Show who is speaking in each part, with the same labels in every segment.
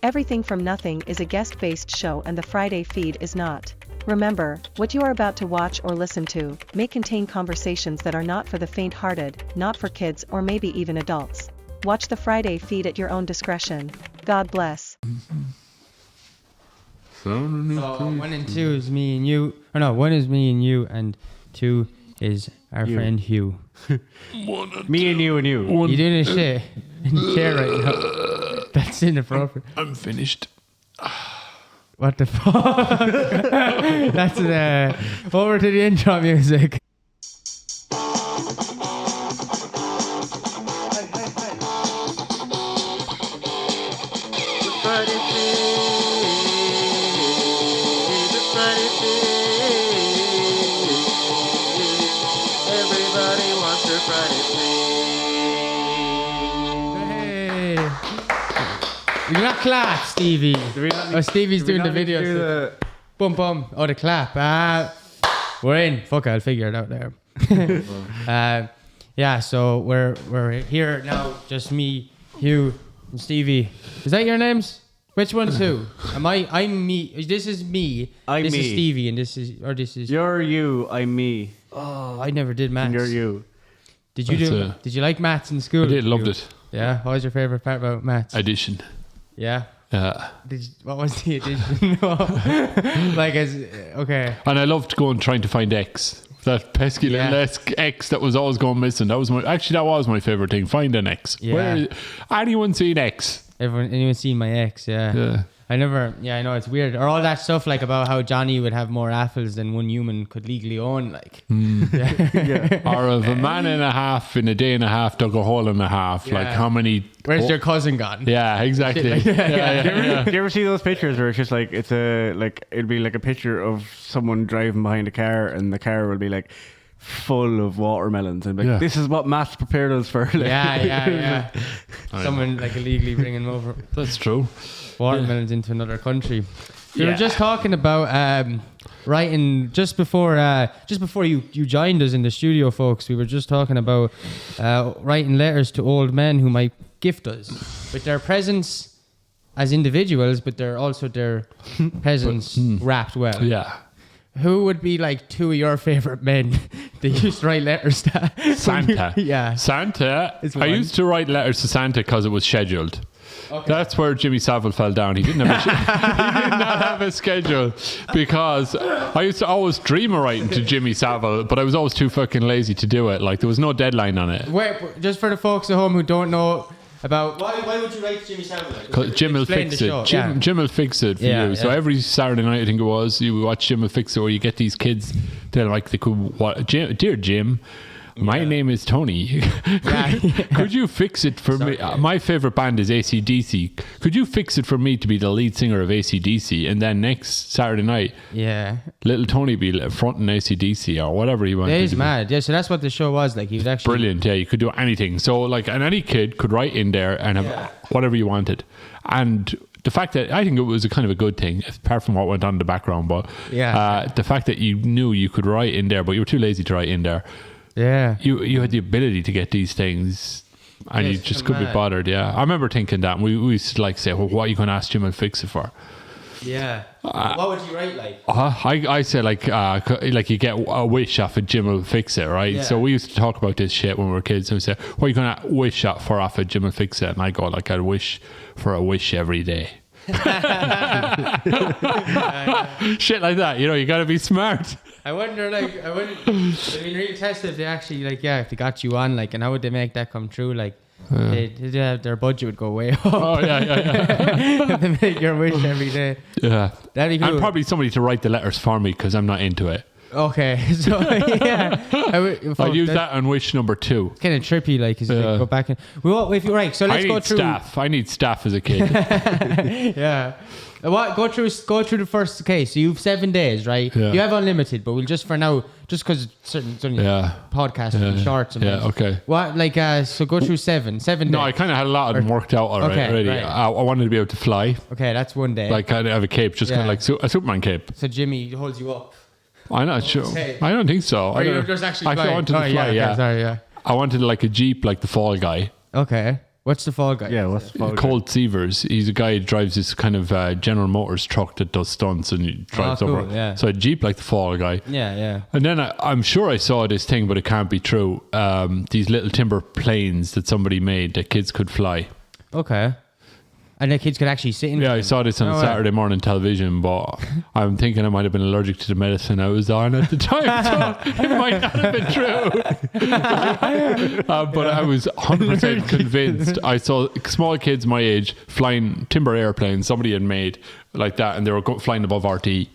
Speaker 1: Everything from Nothing is a guest-based show and the Friday feed is not. Remember, what you are about to watch or listen to may contain conversations that are not for the faint-hearted, not for kids or maybe even adults. Watch the Friday feed at your own discretion. God bless.
Speaker 2: So 1 and 2 is me and you. Or no, 1 is me and you, and 2 is our friend Hugh.
Speaker 3: Me and you and you.
Speaker 2: You doing this shit in the chair right now? That's inappropriate.
Speaker 4: I'm finished.
Speaker 2: What the fuck? That's over to the intro music. You not clap, Stevie. Stevie's doing the video. Boom, boom. Oh, the clap. We're in. Fuck it, I'll figure it out there. Yeah, so we're here now. Just me, Hugh, and Stevie. Is that your names? Which one's who? I'm me. This is me. This is Stevie, and this is.
Speaker 3: You're you. I'm me.
Speaker 2: Oh, I never did maths.
Speaker 3: And you're you.
Speaker 2: Did you like maths in school?
Speaker 4: I did. Loved it.
Speaker 2: Yeah. What was your favorite part about maths?
Speaker 4: Addition.
Speaker 2: Yeah.
Speaker 4: Yeah.
Speaker 2: What was the addition? Okay.
Speaker 4: And I loved trying to find X. That pesky little X that was always going missing. That was my favorite thing. Find an X.
Speaker 2: Yeah.
Speaker 4: Anyone seen X?
Speaker 2: Anyone seen my ex? Yeah. I never. Yeah, I know it's weird. Or all that stuff like about how Johnny would have more apples than one human could legally own. Like.
Speaker 4: Or if a man and a half in a day and a half dug a hole and a half. Like how many?
Speaker 2: Where's your cousin gone?
Speaker 4: Yeah, exactly.
Speaker 2: Like
Speaker 4: Do
Speaker 3: you ever see those pictures where it's just like it'd be like a picture of someone driving behind a car and the car will be like full of watermelons and like this is what maths prepared us for. Like.
Speaker 2: Yeah. Someone like illegally bringing them over.
Speaker 4: That's true.
Speaker 2: Watermelons into another country. We were just talking about writing just before you joined us in the studio, folks. We were just talking about writing letters to old men who might gift us with their presence as individuals, but they're also their presence wrapped well.
Speaker 4: Yeah.
Speaker 2: Who would be like 2 of your favorite men that used to write letters to?
Speaker 4: Santa.
Speaker 2: Yeah.
Speaker 4: Santa. I used to write letters to Santa because it was scheduled. Okay. That's where Jimmy Savile fell down. He didn't have he did not have a schedule because I used to always dream of writing to Jimmy Savile, but I was always too fucking lazy to do it. Like there was no deadline on it.
Speaker 2: Wait, just for the folks at home who don't know about why would you write to Jimmy Savile?
Speaker 4: Jim will fix it. Jim will fix it for you. So every Saturday night, I think it was, you watch Jim will fix it, or you get these kids. They're like, dear Jim. My name is Tony. Could you fix it for me? My favorite band is AC/DC. Could you fix it for me to be the lead singer of AC/DC? And then next Saturday night, little Tony be fronting AC/DC or whatever he wanted.
Speaker 2: He's mad. Yeah, so that's what the show was like. He was actually
Speaker 4: brilliant. Yeah, you could do anything. So like, and any kid could write in there and have whatever you wanted. And the fact that I think it was a kind of a good thing, apart from what went on in the background, but the fact that you knew you could write in there, but you were too lazy to write in there.
Speaker 2: Yeah,
Speaker 4: you had the ability to get these things, and you just couldn't be bothered. Yeah, I remember thinking that. And we used to like say, "Well, what are you going to ask Jim and fix it for?"
Speaker 2: Yeah. What would you write like?
Speaker 4: I say like you get a wish off of Jim will fix it, right? Yeah. So we used to talk about this shit when we were kids, and we say, "What are you going to wish for off of Jim will fix it?" And I go like, "I'd wish for a wish every day." Shit like that, you got to be smart.
Speaker 2: I wonder, it'd be really tested if they actually, if they got you on, and how would they make that come true? Their budget would go way up.
Speaker 4: Oh, yeah.
Speaker 2: If they make your wish every day.
Speaker 4: Yeah.
Speaker 2: That'd be cool.
Speaker 4: And probably somebody to write the letters for me, because I'm not into it.
Speaker 2: Okay, so
Speaker 4: I'll use that on wish number 2.
Speaker 2: Kind of trippy, go back and if you're right. So let's go through.
Speaker 4: I need staff as a kid.
Speaker 2: Yeah. Go through the first case. So you've 7 days, right? Yeah. You have unlimited, but we'll just for now, just because certain podcasts and shorts. And
Speaker 4: okay.
Speaker 2: So go through 7 days.
Speaker 4: No, I kind of had a lot of them worked out already. Right. I wanted to be able to fly.
Speaker 2: Okay, that's one day.
Speaker 4: Kind of have a cape, just kind of like a Superman cape.
Speaker 2: So Jimmy holds you up.
Speaker 4: I'm not sure. I don't think so.
Speaker 2: Or you're just actually flying.
Speaker 4: I wanted to fly,
Speaker 2: okay, sorry,
Speaker 4: I wanted like a Jeep, like the Fall Guy.
Speaker 2: Okay. What's the Fall Guy?
Speaker 3: Yeah, what's the Fall Guy?
Speaker 4: Colt Sievers. He's a guy who drives this kind of General Motors truck that does stunts and he drives
Speaker 2: cool,
Speaker 4: over.
Speaker 2: yeah.
Speaker 4: So a Jeep like the Fall Guy.
Speaker 2: Yeah.
Speaker 4: And then I'm sure I saw this thing, but it can't be true. These little timber planes that somebody made that kids could fly.
Speaker 2: Okay. And the kids could actually sit in.
Speaker 4: Yeah, I saw this on Saturday morning television, but I'm thinking I might have been allergic to the medicine I was on at the time, so it might not have been true. But I was 100% convinced. I saw small kids my age flying timber airplanes somebody had made like that, and they were flying above RT.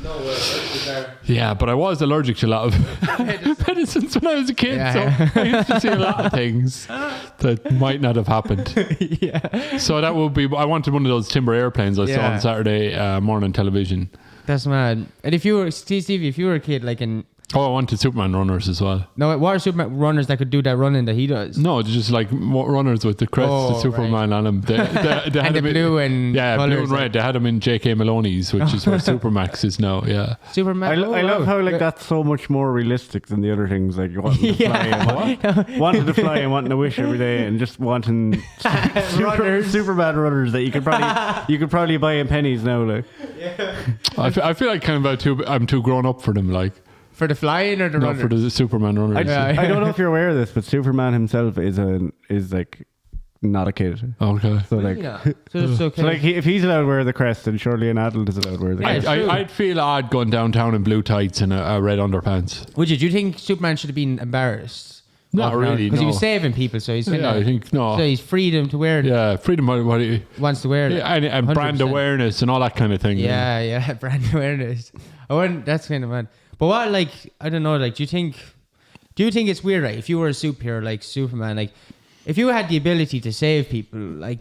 Speaker 2: No way.
Speaker 4: Yeah, but I was allergic to a lot of medicines when I was a kid, so I used to see a lot of things that might not have happened. So that would be. I wanted one of those timber airplanes I saw on Saturday morning television.
Speaker 2: That's mad. And if you were Stevie, if you were a kid, like in.
Speaker 4: Oh, I wanted Superman runners as well.
Speaker 2: No, what are Superman runners that could do that running that he does?
Speaker 4: No, just like runners with the crest of Superman on them. They had
Speaker 2: and the blue and
Speaker 4: blue and red. They had them in J.K. Maloney's, which is where Supermax is now. Yeah,
Speaker 2: Superman.
Speaker 3: I love how like that's so much more realistic than the other things. Like you wanting to fly and wanting to fly and wanting to wish every day, and just wanting Superman runners that you could probably buy in pennies now. Like,
Speaker 4: I feel like I'm too grown up for them. Like.
Speaker 2: For the flying or the runners?
Speaker 4: No, for the Superman runners.
Speaker 3: I don't know if you're aware of this, but Superman himself is like not a kid.
Speaker 4: Okay.
Speaker 3: So like,
Speaker 2: so like
Speaker 3: if he's allowed to wear the crest, then surely an adult is allowed to wear the crest.
Speaker 4: I'd feel odd going downtown in blue tights and a red underpants.
Speaker 2: Would you? Do you think Superman should have been embarrassed?
Speaker 4: Not really,
Speaker 2: because
Speaker 4: no.
Speaker 2: he was saving people, so he's
Speaker 4: I think no.
Speaker 2: So he's freedom to wear.
Speaker 4: Yeah, freedom. What he
Speaker 2: wants to wear.
Speaker 4: Yeah, and brand awareness and all that kind of thing.
Speaker 2: Yeah, brand awareness. That's kind of mad. But what, like, I don't know, like, do you think it's weird, right? If you were a superhero like Superman, like, if you had the ability to save people, like,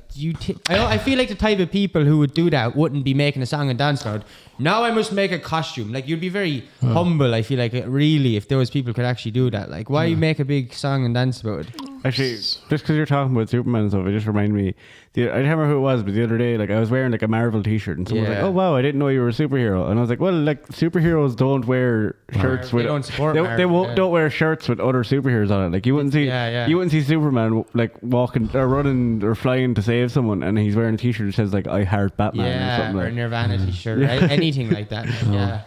Speaker 2: I feel like the type of people who would do that wouldn't be making a song and dance about. Now I must make a costume. Like, you'd be very humble, I feel like, really, if those people could actually do that. Like, why you make a big song and dance about it?
Speaker 3: Actually, just because you're talking about Superman and stuff, it just reminded me. I don't remember who it was, but the other day, like I was wearing like a Marvel T-shirt, and someone was like, "Oh wow, I didn't know you were a superhero." And I was like, "Well, like superheroes don't wear shirts with.
Speaker 2: They don't support.
Speaker 3: Don't wear shirts with other superheroes on it. Like you wouldn't see Superman like walking or running or flying to save someone, and he's wearing a T-shirt that says like "I heart Batman" or something
Speaker 2: or
Speaker 3: like.
Speaker 2: Nirvana T-shirt, right? Anything like that. Yeah.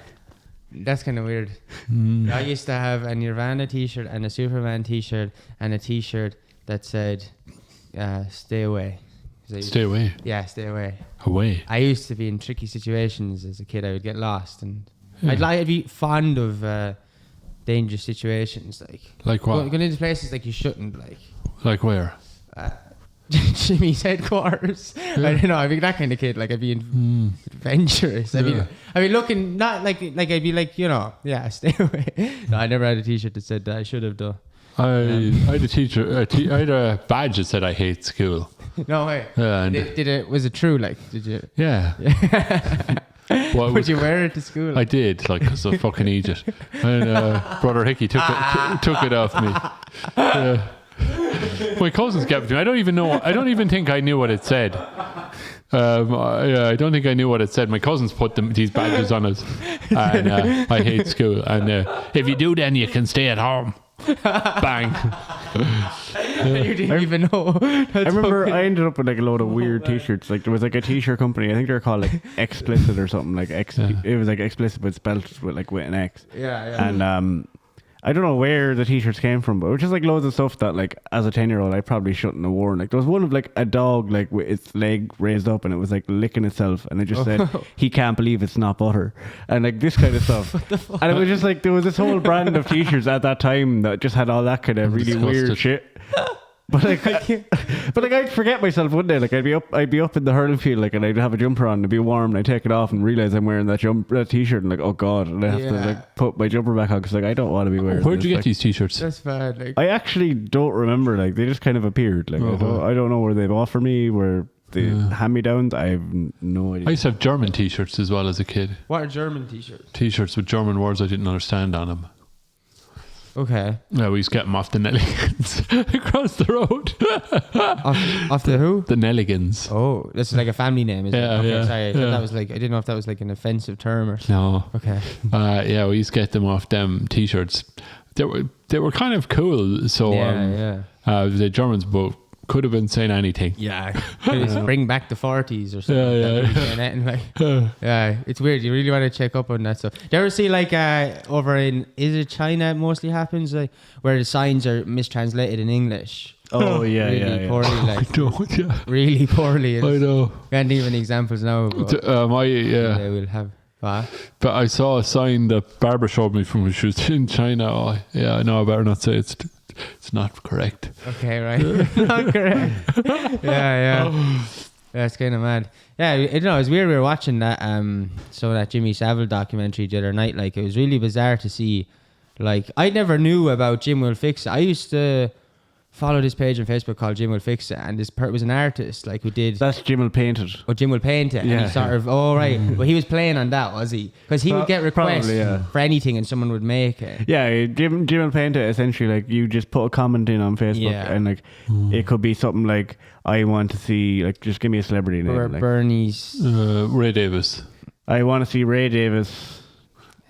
Speaker 2: That's kind of weird. I used to have a Nirvana T-shirt and a Superman T-shirt and a T-shirt that said "Stay away."
Speaker 4: Stay away.
Speaker 2: Yeah, stay away.
Speaker 4: Away.
Speaker 2: I used to be in tricky situations as a kid. I would get lost, and I'd be fond of dangerous situations,
Speaker 4: like what?
Speaker 2: Going into places like you shouldn't,
Speaker 4: like where?
Speaker 2: Jimmy's headquarters. I don't know. I'd be that kind of kid. Like I'd be adventurous. I'd be looking not like I'd be like stay away. No, I never had a T-shirt that said that. I should have though.
Speaker 4: I had a teacher. I had a badge that said I hate school.
Speaker 2: No way. Was it true? Like, did you?
Speaker 4: Yeah.
Speaker 2: Would you wear it to school?
Speaker 4: I did, like, because I fucking eat it. And Brother Hickey took it off me. My cousins kept it to me. I don't even think I knew what it said. I don't think I knew what it said. My cousins put these badges on us, and I hate school. And if you do, then you can stay at home. Bang.
Speaker 2: You didn't even know.
Speaker 3: I remember I ended up with like a load of weird T-shirts. Like there was like a T-shirt company. I think they're called like Explicit or something. Like it was like explicit but spelled with an X.
Speaker 2: Yeah.
Speaker 3: And I don't know where the T-shirts came from, but it was just like loads of stuff that like as a 10-year-old I probably shouldn't have worn. Like there was one of like a dog like with its leg raised up and it was like licking itself, and it just said he can't believe it's not butter, and like this kind of stuff. What the fuck? And it was just like there was this whole brand of T-shirts at that time that just had all that kind of really weird shit. But I'd forget myself one day. Like I'd be up in the hurling field, like, and I'd have a jumper on, it'd be warm, and I'd take it off and realize I'm wearing that T-shirt, and like, oh god, and I have to like put my jumper back on because like I don't want to be wearing.
Speaker 4: Where'd you get these T-shirts?
Speaker 2: That's bad. Like,
Speaker 3: I actually don't remember. Like they just kind of appeared. Like I don't know where they've offered me, where they hand me downs. I have no idea.
Speaker 4: I used to have German T-shirts as well as a kid.
Speaker 2: What are German T-shirts?
Speaker 4: T-shirts with German words I didn't understand on them.
Speaker 2: Okay.
Speaker 4: Yeah, we used to get them off the Nelligans across the road.
Speaker 2: off the who?
Speaker 4: The Nelligans.
Speaker 2: Oh, that's like a family name, is it? Okay, sorry. I thought that was like, I didn't know if that was like an offensive term or something.
Speaker 4: No.
Speaker 2: Okay.
Speaker 4: Yeah, we used to get them off them T-shirts. They were kind of cool. So the Germans, but Could have been saying anything.
Speaker 2: Yeah. Bring back the 40s or something. Yeah, it's weird. You really want to check up on that stuff. Do you ever see like over in, is it China it mostly happens, like where the signs are mistranslated in English?
Speaker 3: Oh yeah,
Speaker 2: really poorly, like
Speaker 4: don't, yeah.
Speaker 2: really poorly.
Speaker 4: I know.
Speaker 2: Can't even examples now. But they will have. What?
Speaker 4: But I saw a sign that Barbara showed me from when she was in China. Oh, yeah, I know. I better not say it's not correct.
Speaker 2: Okay, right. Not correct. Yeah. That's kind of mad. Yeah, it's weird. We were watching that that Jimmy Savile documentary the other night. Like, it was really bizarre to see. Like, I never knew about Jim Will Fix It. I used to follow this page on Facebook called Jim Will Fix It, and this was an artist like who did.
Speaker 3: That's Jim Will Paint It.
Speaker 2: Oh, Jim Will Paint It. Yeah. And he sort of. Oh, right. Well, he was playing on that, was he? Because he would get requests for anything, and someone would make it.
Speaker 3: Yeah, Jim Will Paint It. Essentially, like you just put a comment in on Facebook, and like it could be something like, "I want to see, like, just give me a celebrity name."
Speaker 2: Or
Speaker 3: like,
Speaker 2: Bernie's.
Speaker 4: Ray Davis.
Speaker 3: I want to see Ray Davis.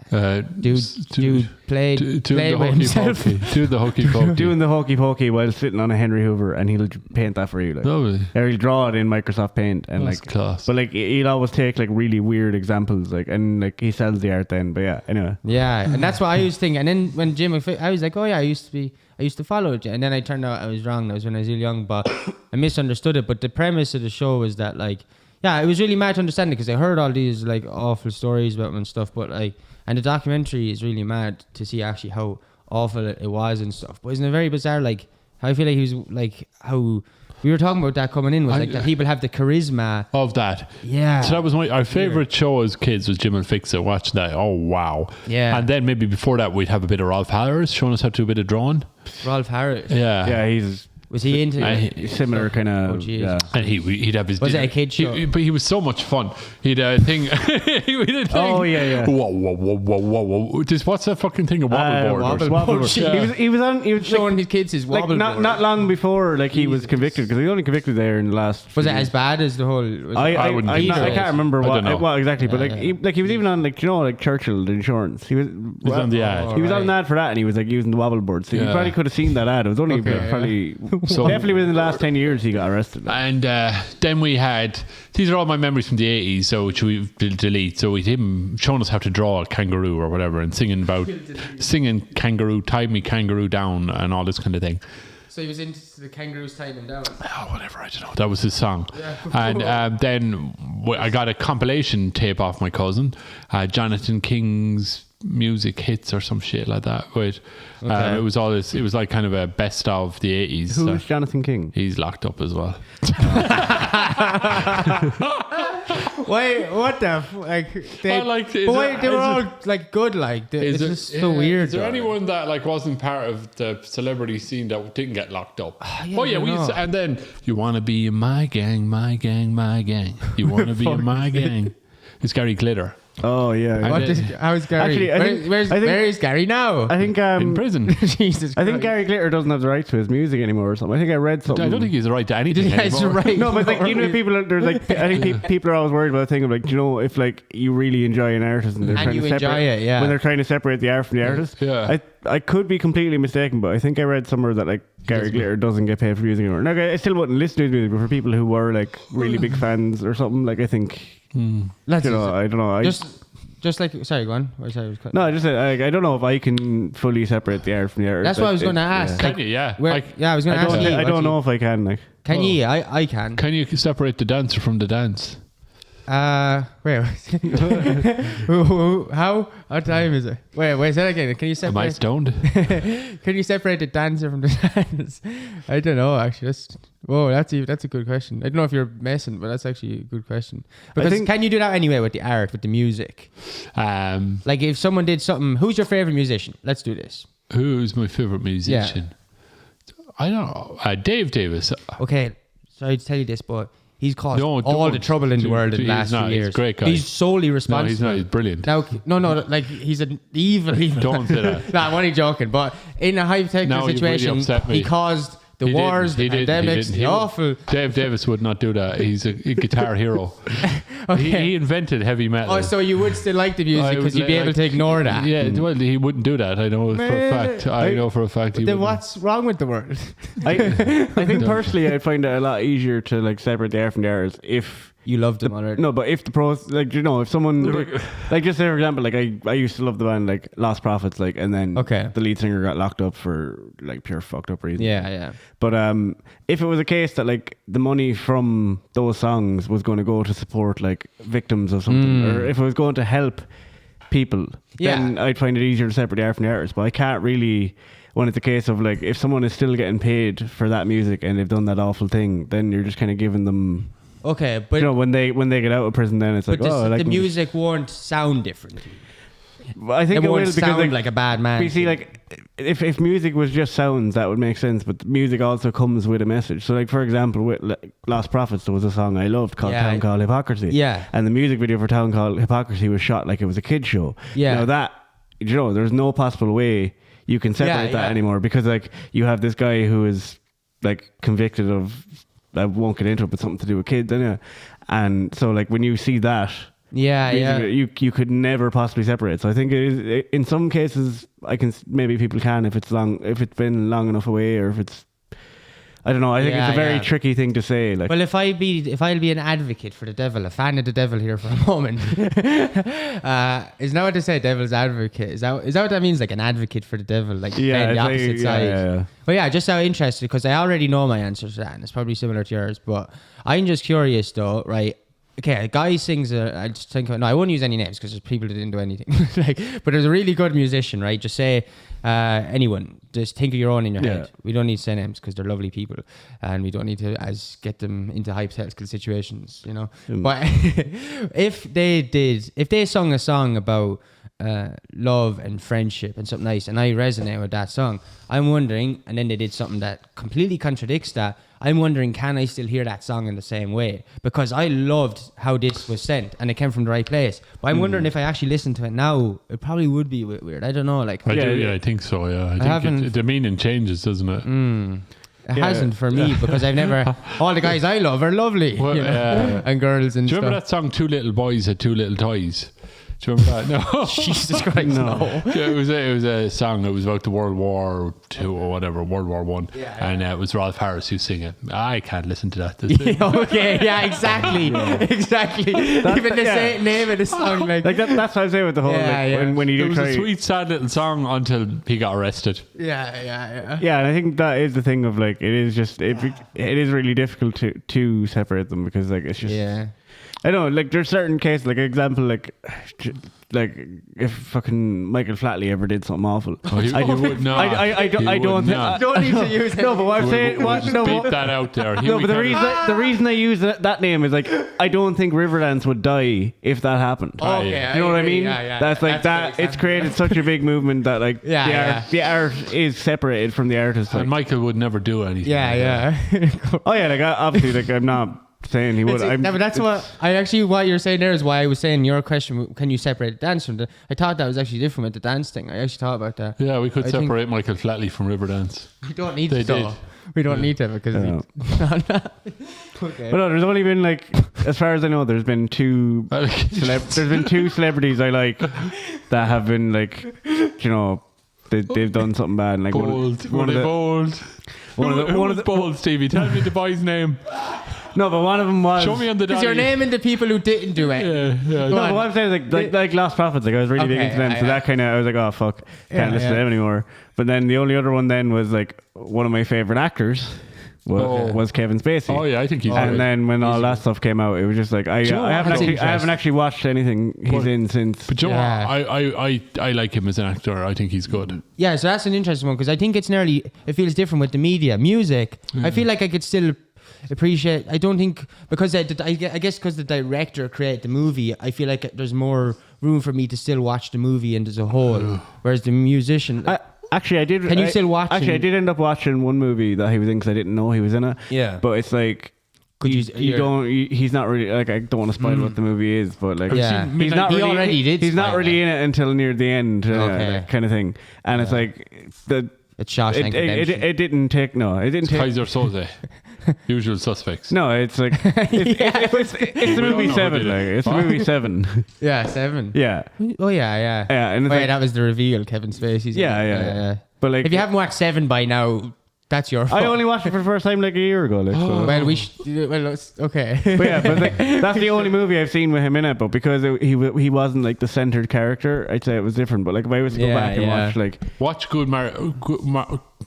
Speaker 2: Dude, play with himself.
Speaker 4: Do the hokey pokey.
Speaker 3: Doing the hokey pokey while sitting on a Henry Hoover, and he'll paint that for you. Like,
Speaker 4: Lovely.
Speaker 3: or he'll draw it in Microsoft Paint, and
Speaker 4: That's
Speaker 3: like
Speaker 4: class.
Speaker 3: But like he'll always take like really weird examples, like, and like he sells the art then. But yeah, anyway.
Speaker 2: Yeah, and that's what I was thinking. And then when Jim, I was like, oh yeah, I used to follow it, and then I turned out I was wrong. That was when I was really young, but I misunderstood it. But the premise of the show was that, like, yeah, it was really mad to understand it because I heard all these like awful stories about him and stuff, but like. And the documentary is really mad to see actually how awful it was and stuff. But isn't it very bizarre? Like, how I feel like he was like, how we were talking about that coming in was like that people have the charisma
Speaker 4: of that.
Speaker 2: Yeah.
Speaker 4: So that was our favorite show as kids was Jim and Fix It. Watching that. Oh, wow.
Speaker 2: Yeah.
Speaker 4: And then maybe before that, we'd have a bit of Rolf Harris showing us how to do a bit of drawing.
Speaker 2: Rolf Harris.
Speaker 4: Yeah.
Speaker 3: Yeah,
Speaker 2: was he into
Speaker 3: similar kind of?
Speaker 2: Yeah.
Speaker 4: And he'd have his.
Speaker 2: Was it a kid show?
Speaker 4: But he was so much fun. He'd a thing.
Speaker 3: Oh yeah.
Speaker 4: Whoa. Just what's that fucking thing? A wobbleboard.
Speaker 3: He was
Speaker 2: showing his kids his wobbleboard.
Speaker 3: Like, not long before like he was convicted, because he was only convicted there in the last.
Speaker 2: Was it as bad as the whole?
Speaker 3: I can't remember what exactly, but he was even on like like Churchill the insurance. He was
Speaker 4: on the ad.
Speaker 3: He was on the ad for that, and he was like using the wobbleboard. So you probably could have seen that ad. It was only probably. So definitely within the last 10 years he got arrested.
Speaker 4: And then we had, these are all my memories from the 80s, so which we delete. So we him showing us how to draw a kangaroo or whatever, and singing kangaroo, tie me kangaroo down, and all this kind of thing.
Speaker 2: So he was into the kangaroos tying him down.
Speaker 4: Oh, whatever, I don't know. That was his song. Yeah. And then I got a compilation tape off my cousin, Jonathan King's music hits or some shit like that. But it was all this. It was like kind of a best of the 80s.
Speaker 3: Who's Jonathan King?
Speaker 4: He's locked up as well.
Speaker 2: Wait, what the they were all like good. Like it's just so weird.
Speaker 4: Is there anyone that like wasn't part of the celebrity scene that didn't get locked up? And then you want to be in my gang, my gang, my gang. You want to be in my gang. It's Gary Glitter.
Speaker 3: Oh yeah.
Speaker 2: How's Gary? Actually, where is Gary now?
Speaker 3: I think
Speaker 4: in prison.
Speaker 2: Jesus Christ.
Speaker 3: I think Gary Glitter doesn't have the right to his music anymore or something. I think I read something.
Speaker 4: I don't think he's the right to anything anymore.
Speaker 2: Right.
Speaker 3: No, but like even if people there's like I think people are always worried about the thing of like, if like you really enjoy an artist and they're trying to separate when they're trying to separate the art from the artist.
Speaker 4: Yeah.
Speaker 3: I could be completely mistaken, but I think I read somewhere that like Gary Glitter doesn't get paid for music anymore. Now, I still wouldn't listen to his music, but for people who were like really big fans or something, like I think I don't know.
Speaker 2: Just like, sorry, go on.
Speaker 3: No, I just said I don't know if I can fully separate the art from the artist.
Speaker 2: That's what I was going to ask.
Speaker 4: Can you? Yeah.
Speaker 2: I was going to ask you.
Speaker 3: I don't know if I can. Like,
Speaker 2: can you? I can.
Speaker 4: Can you separate the dancer from the dance?
Speaker 2: Wait. How? What time is it? Wait, say that again. Can you separate?
Speaker 4: Am I stoned?
Speaker 2: Can you separate the dancer from the dance? I don't know, actually. That's a good question. I don't know if you're messing, but that's actually a good question. Because can you do that anyway with the art, with the music? Like if someone did something, who's your favorite musician? Let's do this.
Speaker 4: Who's my favorite musician? Yeah. I don't know. Dave Davis.
Speaker 2: Okay, sorry to tell you this, but he's caused all the trouble in the world in the last few years.
Speaker 4: He's a great guy.
Speaker 2: He's solely responsible.
Speaker 4: No, he's not. He's brilliant.
Speaker 2: Now, no, like he's an evil.
Speaker 4: Don't say that.
Speaker 2: Nah, I'm only joking. But in a hypothetical situation,
Speaker 4: really upset me.
Speaker 2: he caused the wars, the pandemics, the awful.
Speaker 4: Dave Davis would not do that. He's a guitar hero.
Speaker 2: Okay.
Speaker 4: He invented heavy metal.
Speaker 2: Oh, so you would still like the music because you'd be able to ignore that.
Speaker 4: Yeah, well, he wouldn't do that. I know for a fact. I know for a fact.
Speaker 2: Then what's wrong with the world?
Speaker 3: I think personally, I'd find it a lot easier to like separate the art from the artist if
Speaker 2: You loved them already.
Speaker 3: No, but if the pros, like, you know, if someone, like, just say for example, like, I used to love the band, like, Lost Prophets, like, and then the lead singer got locked up for, like, pure fucked up reasons.
Speaker 2: Yeah, yeah.
Speaker 3: But if it was a case that, like, the money from those songs was going to go to support, like, victims of something, or if it was going to help people, then I'd find it easier to separate the art from the artist. But I can't really, when it's a case of, like, if someone is still getting paid for that music and they've done that awful thing, then you're just kind of giving them...
Speaker 2: Okay, but...
Speaker 3: You know, when they get out of prison, then it's like, oh...
Speaker 2: But the music won't sound different.
Speaker 3: I think it will
Speaker 2: sound like a bad man.
Speaker 3: You see, like, if music was just sounds, that would make sense. But music also comes with a message. So, like, for example, with Lost Prophets, there was a song I loved called Town Called Hypocrisy.
Speaker 2: Yeah.
Speaker 3: And the music video for Town Called Hypocrisy was shot like it was a kid's show.
Speaker 2: Yeah.
Speaker 3: Now that, you know, there's no possible way you can separate that anymore, because, like, you have this guy who is, like, convicted of... I won't get into it, but something to do with kids, anyway. And so, like, when you see that, you could never possibly separate. So I think it is, in some cases, maybe people can if it's been long enough away, or if it's, I don't know. I think it's a very tricky thing to say. Like,
Speaker 2: well, if I'll be an advocate for the devil, a fan of the devil here for a moment, is that what they say? Devil's advocate. Is that what that means? Like an advocate for the devil, like the opposite side. Yeah. Well, yeah, just so interested, because I already know my answer to that, and it's probably similar to yours. But I'm just curious, though, right? Okay, a guy sings I just think, no, I won't use any names because there's people that didn't do anything. But there's a really good musician, right? Just say anyone. Just think of your own in your head. We don't need to say names because they're lovely people, and we don't need to get them into hypothetical situations, you know. But if they sung a song about love and friendship and something nice, and I resonate with that song, I'm wondering, and then they did something that completely contradicts that, I'm wondering, can I still hear that song in the same way? Because I loved how this was sent and it came from the right place. But I'm wondering if I actually listen to it now, it probably would be a bit weird. I don't know. Like,
Speaker 4: I think so, yeah. I think the meaning changes, doesn't it?
Speaker 2: It hasn't for me, because I've never... All the guys I love are lovely. Well, you know? And girls and stuff.
Speaker 4: Do you remember that song, Two Little Boys Had Two Little Toys? Do you remember that? No.
Speaker 2: Jesus Christ, no.
Speaker 4: It was a song that was about the World War II or whatever, World War I. And it was Rolf Harris who sang it. I can't listen to that.
Speaker 2: Okay, yeah, exactly. Exactly. Even the name of the song. Like
Speaker 3: that's what I say with the whole, when you do
Speaker 4: it was a sweet, sad little song until he got arrested.
Speaker 2: Yeah.
Speaker 3: Yeah, and I think that is the thing of, like, it is just, it is really difficult to separate them, because, like, it's just... Yeah. I know, like, there's certain cases, like, example, like if fucking Michael Flatley ever did something awful.
Speaker 4: I don't
Speaker 3: need to use it. No, but what I'm saying,
Speaker 4: beat that out there.
Speaker 3: No, but the reason I use that name is, like, I don't think Riverdance would die if that happened.
Speaker 2: Oh, okay,
Speaker 3: you know what I mean?
Speaker 2: Yeah.
Speaker 3: That's like that. It's created such a big movement that, like, the art is separated from the artist. Like.
Speaker 4: And Michael would never do anything.
Speaker 2: Yeah.
Speaker 3: Oh yeah, like, obviously, like, I'm not saying he would.
Speaker 2: No, but that's what you're saying there is why I was saying your question, can you separate dance from the... I thought that was actually different with the dance thing. I actually thought about that.
Speaker 4: Yeah, we could separate Michael Flatley from Riverdance.
Speaker 2: We don't need to. We don't need to, because
Speaker 3: okay. But no, there's only been, like, as far as I know, there's been two celebrities I like that have been, like, you know, they've done something bad. And, like,
Speaker 4: bold. One of the bold, Stevie. Tell me the boy's name.
Speaker 3: No, but one of them was...
Speaker 4: Show me on the diary.
Speaker 2: Because you're naming the people who didn't do it.
Speaker 3: Yeah. No, but what I'm saying is, like Lost Prophets, like, I was really big into them, so that kind of, I was like, oh, fuck, can't listen to them anymore. But then the only other one then was, like, one of my favourite actors was Kevin Spacey.
Speaker 4: Oh, yeah, I think he's
Speaker 3: And great. Then when all that stuff came out, it was just like, I haven't actually watched anything he's in since.
Speaker 4: But I like him as an actor. I think he's good.
Speaker 2: Yeah, so that's an interesting one, because I think it feels different with the media. Music, I feel like I could still... appreciate. I don't think, because I guess because the director created the movie, I feel like there's more room for me to still watch the movie and as a whole. Whereas the musician,
Speaker 3: I did.
Speaker 2: Can you still watch?
Speaker 3: Actually, I did end up watching one movie that he was in because I didn't know he was in it.
Speaker 2: Yeah,
Speaker 3: but it's like. He's not really, like, I don't want to spoil what the movie is, but, like, he's not really in it until near the end, kind of thing. And it's like
Speaker 2: It's Shawshank Redemption.
Speaker 3: It didn't take. No, it didn't take.
Speaker 4: Kaiser Soze. Usual Suspects.
Speaker 3: No, it's like it's the movie Seven. Like it's the movie Seven.
Speaker 2: Yeah, 7.
Speaker 3: Yeah.
Speaker 2: Oh yeah.
Speaker 3: Yeah, and it's
Speaker 2: Oh,
Speaker 3: like,
Speaker 2: yeah, that was the reveal. Kevin Spacey's.
Speaker 3: Yeah. But like,
Speaker 2: if you haven't watched 7 by now, that's your fault.
Speaker 3: I only watched it for the first time like a year ago. Like, so.
Speaker 2: Well, it's okay.
Speaker 3: But yeah, but like, that's the only movie I've seen with him in it. But because he wasn't like the centered character, I'd say it was different. But like if I was to go back and watch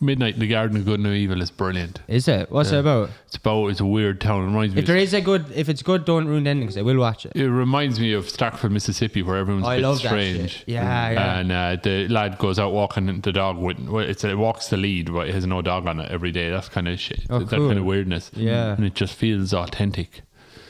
Speaker 4: Midnight in the Garden of Good and Evil is brilliant.
Speaker 2: Is it? What's it about?
Speaker 4: It's a weird town. It reminds me.
Speaker 2: If it's good, don't ruin the ending because I will watch it.
Speaker 4: It reminds me of Starkville, Mississippi, where everyone's a bit strange.
Speaker 2: That shit. Yeah.
Speaker 4: And the lad goes out walking the dog with. It walks the lead, but it has no dog on it every day. That's kind of shit.
Speaker 2: Oh,
Speaker 4: that
Speaker 2: cool.
Speaker 4: kind of weirdness.
Speaker 2: Yeah.
Speaker 4: And it just feels authentic.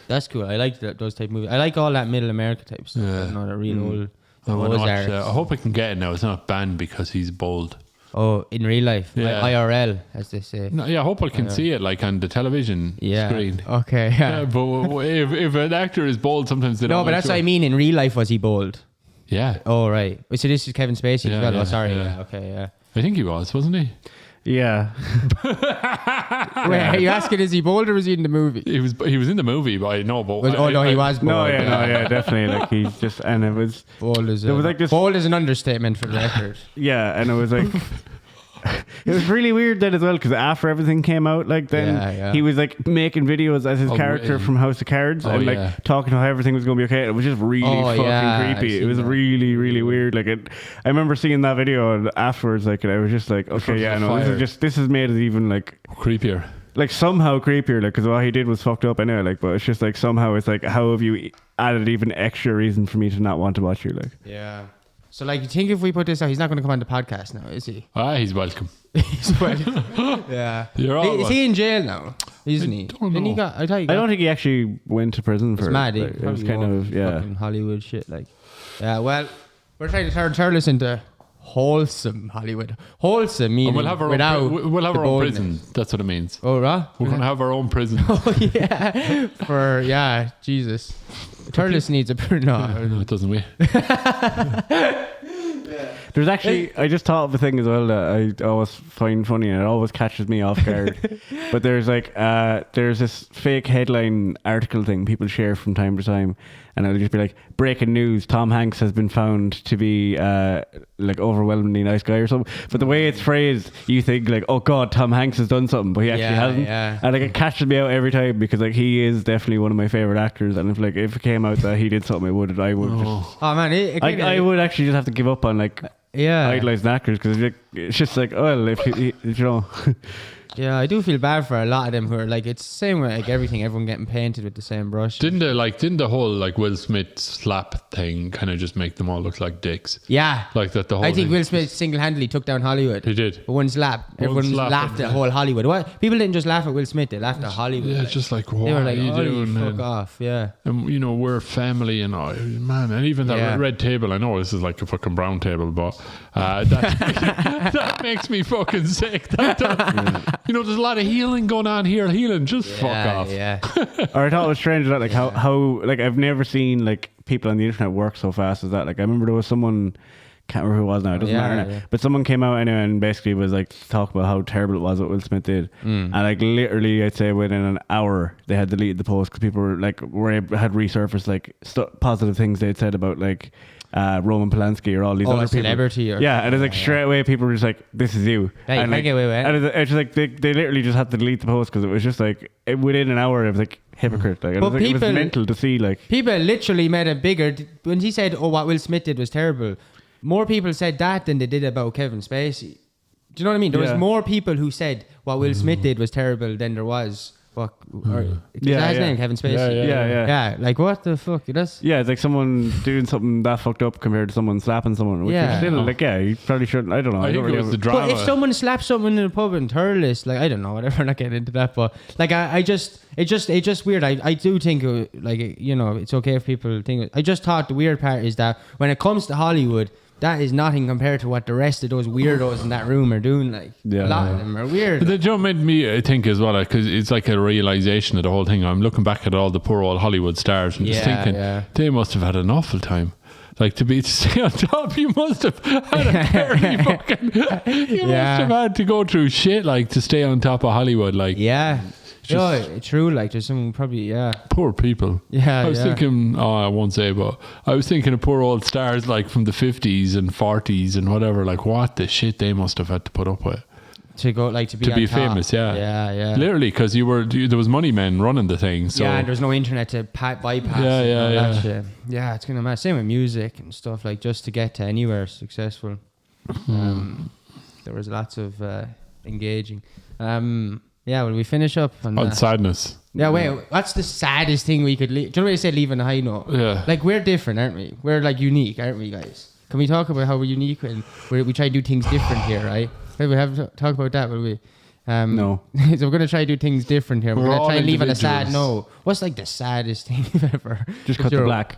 Speaker 2: That's cool. I like those type of movies. I like all that Middle America type stuff.
Speaker 4: Yeah.
Speaker 2: You know, the real old.
Speaker 4: I hope I can get it now. It's not banned because he's bold.
Speaker 2: Oh, in real life, IRL, as they say.
Speaker 4: No, I hope I can see it like on the television screen.
Speaker 2: Okay, yeah.
Speaker 4: But if an actor is bold, sometimes they don't.
Speaker 2: No, but that's what I mean. In real life, was he bold?
Speaker 4: Yeah.
Speaker 2: Oh, right. So this is Kevin Spacey as well.
Speaker 4: Yeah,
Speaker 2: Oh, sorry.
Speaker 4: yeah.
Speaker 2: Yeah. Okay, yeah.
Speaker 4: I think he wasn't he?
Speaker 3: Yeah.
Speaker 2: Wait, are you asking, is he bold or was he in the movie?
Speaker 4: He was in the movie, but I know. But
Speaker 2: he was bold.
Speaker 3: No, definitely. Like he's just, and it was
Speaker 2: bold is
Speaker 3: bold
Speaker 2: is an understatement for the record.
Speaker 3: Yeah, and it was like. It was really weird then as well because after everything came out, like then he was like making videos as his character from House of Cards and like talking about how everything was going to be okay. It was just really fucking creepy. It was really, really weird. Like I remember seeing that video and afterwards, like I was just like, okay, yeah, no, this is made it even like
Speaker 4: creepier. Like
Speaker 3: somehow creepier, like because what he did was fucked up anyway. Like, but it's just like somehow it's like, how have you added even extra reason for me to not want to watch you? Like,
Speaker 2: yeah. So, like, you think if we put this out, he's not going to come on the podcast now, is he?
Speaker 4: He's welcome.
Speaker 2: He's welcome. Yeah. Is he in jail now? Isn't he?
Speaker 4: Don't know.
Speaker 3: I don't think he actually went to prison for it.
Speaker 2: It's mad.
Speaker 3: It was kind of,
Speaker 2: fucking Hollywood shit. Like, yeah, well, we're trying to turn this into wholesome Hollywood. Wholesome meaning
Speaker 4: we'll have our own prison. That's what it means.
Speaker 2: Oh, right?
Speaker 4: We're going to have our own prison.
Speaker 2: Oh, yeah. Jesus. Turles needs a no,
Speaker 4: it doesn't we?
Speaker 3: There's actually, I just thought of a thing as well that I always find funny and it always catches me off guard. But there's like, there's this fake headline article thing people share from time to time, and it'll just be like, breaking news, Tom Hanks has been found to be like overwhelmingly nice guy or something. But the way it's phrased, you think like, oh God, Tom Hanks has done something, but he actually hasn't.
Speaker 2: Yeah.
Speaker 3: And like it catches me out every time because like he is definitely one of my favorite actors, and if it came out that he did something, I would just,
Speaker 2: man,
Speaker 3: I would actually just have to give up on like idolizing actors because it's just like, oh, if you know.
Speaker 2: Yeah, I do feel bad for a lot of them who are like, it's the same with like everyone getting painted with the same brush.
Speaker 4: Didn't the whole like Will Smith slap thing kind of just make them all look like dicks?
Speaker 2: Yeah,
Speaker 4: like that. The whole
Speaker 2: I think
Speaker 4: thing.
Speaker 2: Will Smith single-handedly took down Hollywood.
Speaker 4: He did.
Speaker 2: But one slap, everyone laughed at whole Hollywood. What? People didn't just laugh at Will Smith; they laughed at Hollywood.
Speaker 4: Yeah, just like, what
Speaker 2: they were like,
Speaker 4: are you doing?
Speaker 2: Fuck off, yeah.
Speaker 4: And you know, we're family, and man, and even that red table. I know this is like a fucking brown table, but that makes me fucking sick. You know, there's a lot of healing going on here. Just fuck off.
Speaker 2: Yeah.
Speaker 3: Or I thought it was strange that like how like I've never seen like people on the internet work so fast as that. Like I remember there was someone, can't remember who it was now, it doesn't matter now. But someone came out anyway and basically was like talk about how terrible it was what Will Smith did. And like literally I'd say within an hour they had deleted the post because people were like had resurfaced like positive things they'd said about like Roman Polanski or all these other
Speaker 2: celebrity
Speaker 3: people. And it's like straight away people were just like, this is you.
Speaker 2: Hey,
Speaker 3: and like,
Speaker 2: get away with it.
Speaker 3: And it's just like they literally just had to delete the post because it was just like within an hour it was like hypocrite. Like,
Speaker 2: but
Speaker 3: it was mental to see like
Speaker 2: people literally made a bigger when he said, oh, what Will Smith did was terrible. More people said that than they did about Kevin Spacey. Do you know what I mean? There was more people who said what Will Smith did was terrible than there was his name, Kevin Spacey. Yeah. Like what the fuck? It's
Speaker 3: like someone doing something that fucked up compared to someone slapping someone. Which is still like, you probably shouldn't. I don't know.
Speaker 4: I think it was the drama.
Speaker 2: But if someone slaps someone in a pub in Thurles, like I don't know, whatever. I'm not getting into that, but like it's just weird. I do think like, you know, it's okay if people think. I just thought the weird part is that when it comes to Hollywood, that is nothing compared to what the rest of those weirdos in that room are doing. Like a lot of them are weird.
Speaker 4: The joke made me think as well, because it's like a realization of the whole thing. I'm looking back at all the poor old Hollywood stars and just thinking they must have had an awful time. Like to stay on top, you must have had a very fucking. You must have had to go through shit like to stay on top of Hollywood. Like
Speaker 2: true. Like there's some probably
Speaker 4: poor people.
Speaker 2: Yeah,
Speaker 4: I was thinking. Oh, I won't say, but I was thinking of poor old stars like from the 50s and 40s and whatever. Like what the shit they must have had to put up with.
Speaker 2: To go like to be
Speaker 4: famous,
Speaker 2: yeah.
Speaker 4: Literally, because there was money men running the thing. So
Speaker 2: and there's no internet to bypass. That shit. Yeah, it's gonna matter. Same with music and stuff. Like just to get to anywhere successful, there was lots of engaging. Will we finish up on
Speaker 4: sadness?
Speaker 2: Yeah, wait. What's the saddest thing we could leave? Do you know what I said? Leave on a high note.
Speaker 4: Yeah.
Speaker 2: Like we're different, aren't we? We're like unique, aren't we, guys? Can we talk about how we're unique and we try to do things different here, right? Maybe we have to talk about that, will we?
Speaker 3: No.
Speaker 2: So we're going to try to do things different here. We're going to try and leave on a sad note. What's like the saddest thing you've ever...
Speaker 3: Just cut the black.